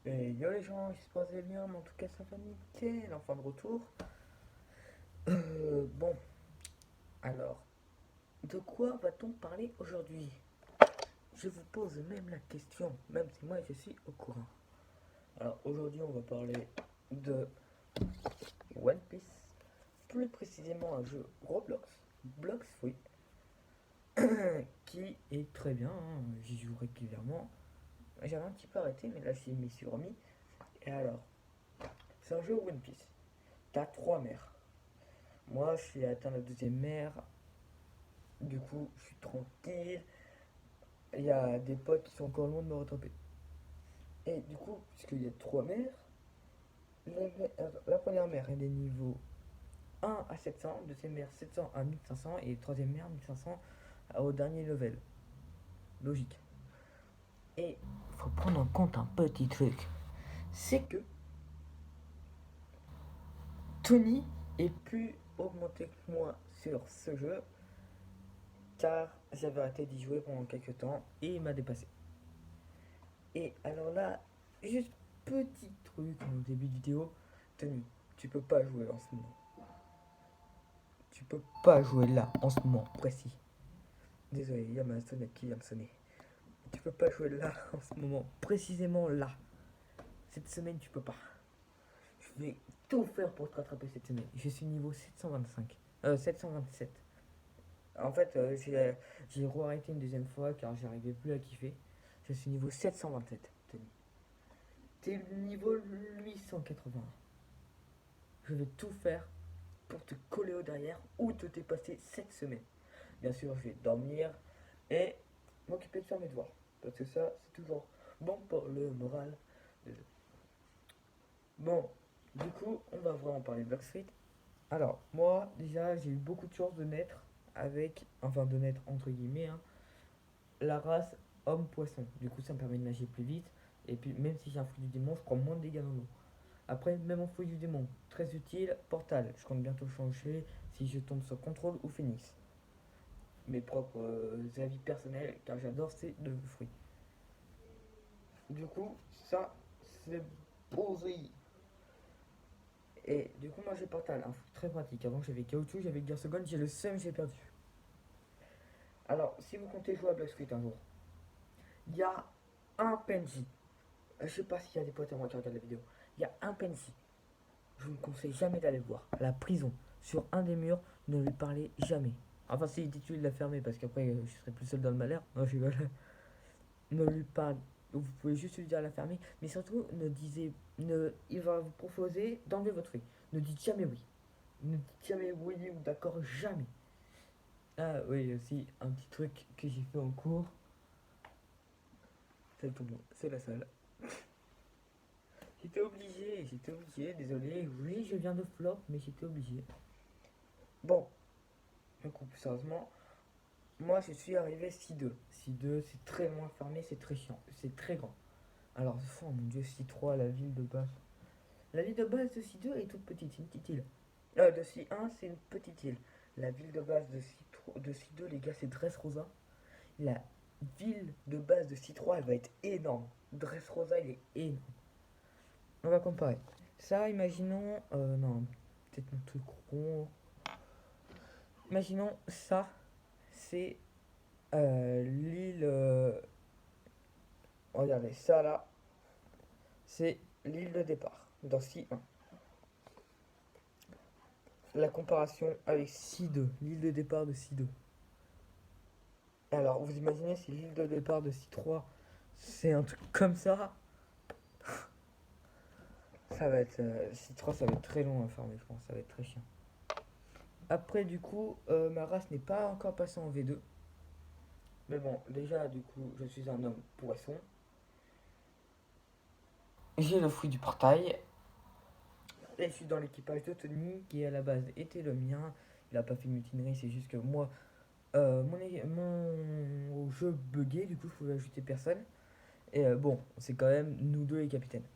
Et yo les gens, il se passait bien, mais en tout cas ça va nickel, enfin de retour. Bon, alors, de quoi va-t-on parler aujourd'hui? Je vous pose même la question, même si moi je suis au courant. Alors aujourd'hui on va parler de One Piece, plus précisément un jeu Roblox, Blox oui, qui est très bien, hein, j'y joue régulièrement. J'avais un petit peu arrêté, mais là je m'y suis remis. Et alors, c'est un jeu One Piece. T'as trois mers. Moi, je suis atteint la deuxième mer. Du coup, je suis tranquille. Il y a des potes qui sont encore loin de me rattraper. Et du coup, puisqu'il y a trois mers, la première mer, elle est niveau 1 à 700, deuxième mer 700 à 1500 et troisième mer 1500 au dernier level. Logique. Et il faut prendre en compte un petit truc. C'est que Tony est plus augmenté que moi sur ce jeu car j'avais arrêté d'y jouer pendant quelques temps et il m'a dépassé. Et alors là, juste petit truc en début de vidéo, Tony, tu peux pas jouer en ce moment. Tu peux pas jouer là, en ce moment précis. Désolé, il y a ma sonnette qui vient de sonner. Tu peux pas jouer là, en ce moment, précisément là. Cette semaine, tu peux pas. Je vais tout faire pour te rattraper cette semaine. Je suis niveau 725. 727. En fait, j'ai re-arrêté une deuxième fois car j'arrivais plus à kiffer. Je suis niveau 727, Tony. T'es niveau 880. Je vais tout faire pour te coller au derrière ou te dépasser cette semaine. Bien sûr, je vais dormir et m'occuper de faire mes devoirs. Parce que ça, c'est toujours bon pour le moral. Bon, du coup, on va vraiment parler de Blackstreet. Alors, moi, déjà, j'ai eu beaucoup de chance de naître avec, enfin de naître entre guillemets, hein, la race homme-poisson. Du coup, ça me permet de nager plus vite. Et puis, même si j'ai un fruit du démon, je prends moins de dégâts dans l'eau. Après, même en fouille du démon, très utile, portal. Je compte bientôt changer si je tombe sur contrôle ou phoenix. Mes propres avis personnels, car j'adore ces deux fruits. Du coup, ça, c'est posé. Et du coup, moi j'ai portal, un fruit très pratique. Avant, j'avais caoutchouc, j'avais Garcegon, j'ai le seum, j'ai perdu. Alors, si vous comptez jouer à Black Street un jour, il y a un PNJ. Je sais pas s'il y a des potes à moi qui regardent la vidéo. Il y a un PNJ. Je vous conseille jamais d'aller le voir. À la prison, sur un des murs, ne lui parlez jamais. Enfin, si dit tu de la fermer parce qu'après je serai plus seul dans le malheur. Non, je rigole. Ne lui parle. Vous pouvez juste lui dire à la fermer. Mais surtout, ne disez. Ne, il va vous proposer d'enlever votre fruit. Ne dites jamais oui. Ne dites jamais oui ou d'accord, jamais. Ah oui, aussi, un petit truc que j'ai fait en cours. C'est le tombeau, c'est la salle. J'étais obligé, désolé. Oui, je viens de flop, mais j'étais obligé. Bon, du coup, plus sérieusement, moi je suis arrivé 6-2. 6-2, c'est très loin fermé, c'est très chiant, c'est très grand. Alors, oh mon dieu, 6-3, la ville de base. La ville de base de 6-2 est toute petite, c'est une petite île. De 6-1, c'est une petite île. La ville de base de 6-2, les gars, c'est Dressrosa. La ville de base de 6-3, elle va être énorme. Dressrosa, il est énorme. On va comparer. Ça, imaginons. Non, peut-être un truc rond. Imaginons ça, c'est l'île. Regardez, ça là, c'est l'île de départ dans 6-1. La comparaison avec 6-2, l'île de départ de 6-2. Alors, vous imaginez si l'île de départ de 6-3, c'est un truc comme ça, ça va être. 6-3, ça va être très long à farmer, je pense, ça va être très chiant. Après, du coup, ma race n'est pas encore passée en V2. Mais bon, déjà, du coup, je suis un homme poisson. J'ai le fruit du portail. Et je suis dans l'équipage de Tony, qui à la base était le mien. Il a pas fait de mutinerie, c'est juste que moi, mon jeu bugué, du coup, je pouvais ajouter personne. Et bon, c'est quand même nous deux les capitaines.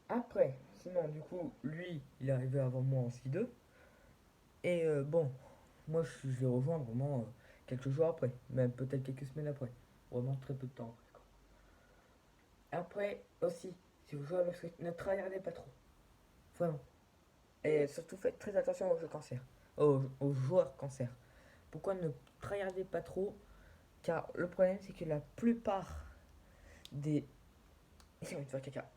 Après, sinon, du coup, lui, il est arrivé avant moi en C2. Et bon, moi, je l'ai rejoint vraiment quelques jours après, même peut-être quelques semaines après. Vraiment très peu de temps après, quoi. Après, aussi, si vous jouez à Blox Fruit, ne tryhardez pas trop. Vraiment. Et surtout, faites très attention aux jeux cancer. Aux joueurs cancer. Pourquoi ne tryhardez pas trop? Car le problème, c'est que la plupart des. J'ai envie de faire caca.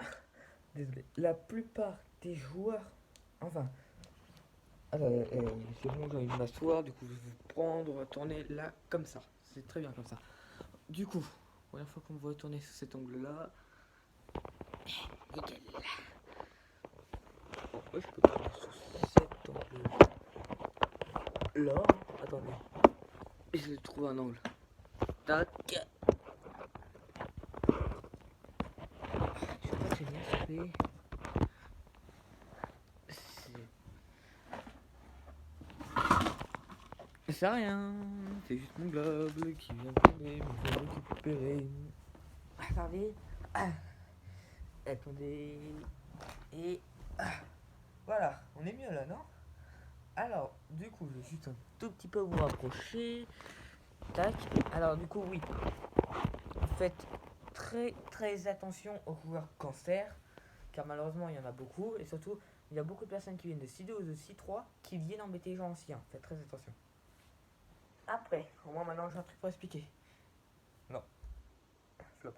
Désolé. La plupart des joueurs. Enfin. Attendez, c'est bon, j'ai envie de m'asseoir. Du coup, je vais vous prendre, tourner là, comme ça. C'est très bien comme ça. Du coup, première fois qu'on me voit tourner sous cet angle-là. Nickel. Bon, moi, je peux tourner sous cet angle-là. Attendez. Je vais trouver un angle. Tac. Je sais pas très bien ce que c'est rien, c'est juste mon globe qui vient de tomber, mais je vais le récupérer. Attendez. Ah, attendez. Et voilà, on est mieux là, non? Alors, du coup, je vais juste un tout petit peu vous rapprocher. Tac. Alors, du coup, oui. Faites très très attention aux joueurs cancer, car malheureusement, il y en a beaucoup. Et surtout, il y a beaucoup de personnes qui viennent de C2 ou de C3 qui viennent embêter les gens anciens. Faites très attention. Après, au moins maintenant j'ai un truc pour expliquer. Non. Flop.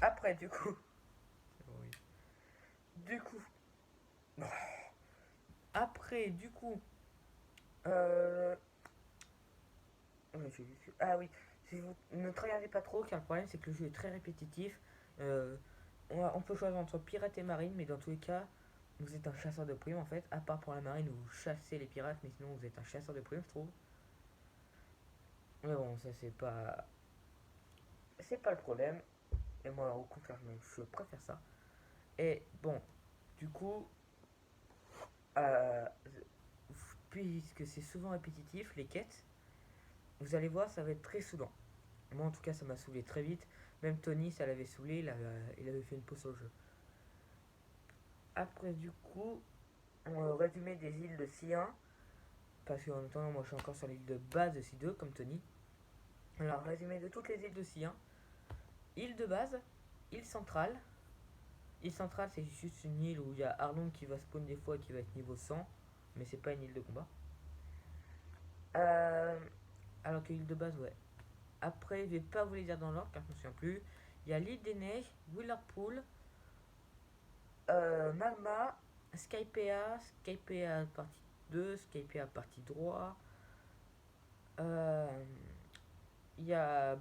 Après, du coup. Oui. Du coup. Non. Après, du coup. Euh. Ah oui. Si vous ne travaillez pas trop, car le problème c'est que le jeu est très répétitif. Euh, on peut choisir entre pirate et marine, mais dans tous les cas, vous êtes un chasseur de primes en fait. À part pour la marine où vous chassez les pirates, mais sinon vous êtes un chasseur de primes, je trouve. Mais bon, ça c'est pas. C'est pas le problème. Et moi, au contraire, je préfère ça. Et bon, du coup, euh, puisque c'est souvent répétitif, les quêtes, vous allez voir, ça va être très saoulant. Moi, en tout cas, ça m'a saoulé très vite. Même Tony, ça l'avait saoulé, il avait fait une pause sur le jeu. Après, du coup, on résumé des îles de C1, parce qu'en attendant, moi, je suis encore sur l'île de base de C2, comme Tony. Alors, résumé de toutes les îles de C1. Île de base, île centrale. Île centrale, c'est juste une île où il y a Arlong qui va spawn des fois et qui va être niveau 100, mais c'est pas une île de combat. Euh, alors que l'île de base, ouais. Après, je vais pas vous les dire dans l'ordre car je ne me souviens plus. Il y a l'île des neiges, Willerpool, Magma, Skypea partie 2, Skypea partie droit. Euh, il y a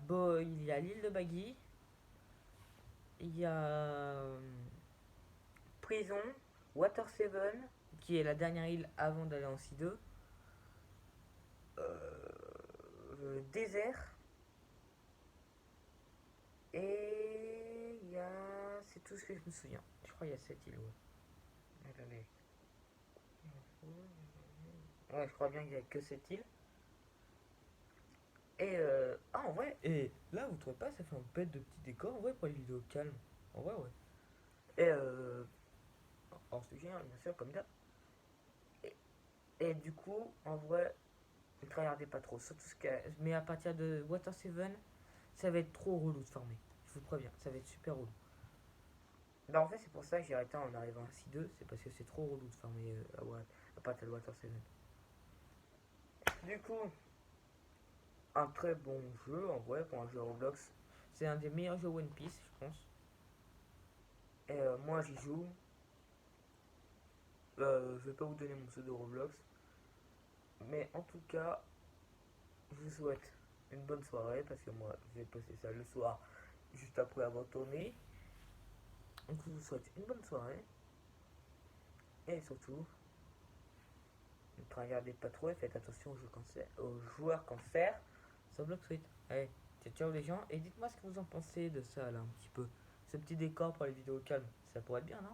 l'île de Baggy. Il y a Prison, Water 7, qui est la dernière île avant d'aller en C2. Désert. Et il y a. C'est tout ce que je me souviens. Je crois qu'il y a 7 îles, ouais. Attendez. Ouais, je crois bien qu'il n'y a que cette île. Et ah, en vrai, et là, vous trouvez pas, ça fait un bête de petits décors, en vrai, pour les vidéos calmes. En vrai, ouais. Et hors sujet, hein, bien sûr, comme d'hab. Et, et du coup, en vrai, ne regardez pas trop. Surtout mais à partir de Water 7, ça va être trop relou de farmer. Je vous préviens, ça va être super relou. Bah, en fait, c'est pour ça que j'ai arrêté en arrivant à C2, c'est parce que c'est trop relou de farmer à partir de Water 7. Du coup, un très bon jeu en vrai pour un jeu Roblox. C'est un des meilleurs jeux One Piece, je pense. Et moi j'y joue. Je vais pas vous donner mon pseudo Roblox. Mais en tout cas, je vous souhaite une bonne soirée parce que moi je vais poster ça le soir juste après avoir tourné. Donc je vous souhaite une bonne soirée. Et surtout, ne regardez pas trop et faites attention aux joueurs cancer sur Block Suite. Allez, ciao les gens et dites-moi ce que vous en pensez de ça là un petit peu. Ce petit décor pour les vidéos calmes, ça pourrait être bien, non?